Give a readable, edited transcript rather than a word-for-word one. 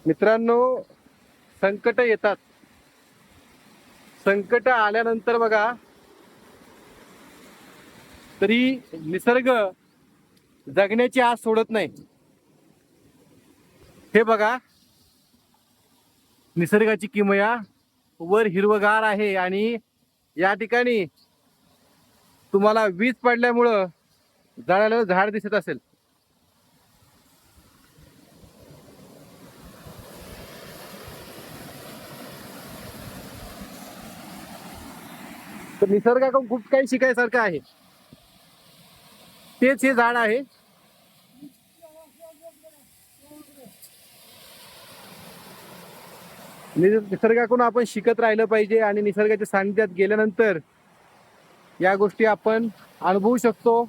मित्रांनो, संकट येतात. संकट आल्यानंतर बघा, तरी निसर्ग जगण्याची आस सोडत नाही. हे बघा, निसर्गाची किमया वर हिरवगार आहे आणि या ठिकाणी तुम्हाला वीज पडल्यामुळं जळालेलं झाड दिसत असेल. तर निसर्गाकडून खूप काही शिकायसारखं आहे. तेच हे झाड आहे. निसर्गाकडून आपण शिकत राहिलं पाहिजे आणि निसर्गाच्या सानिध्यात गेल्यानंतर या गोष्टी आपण अनुभवू शकतो.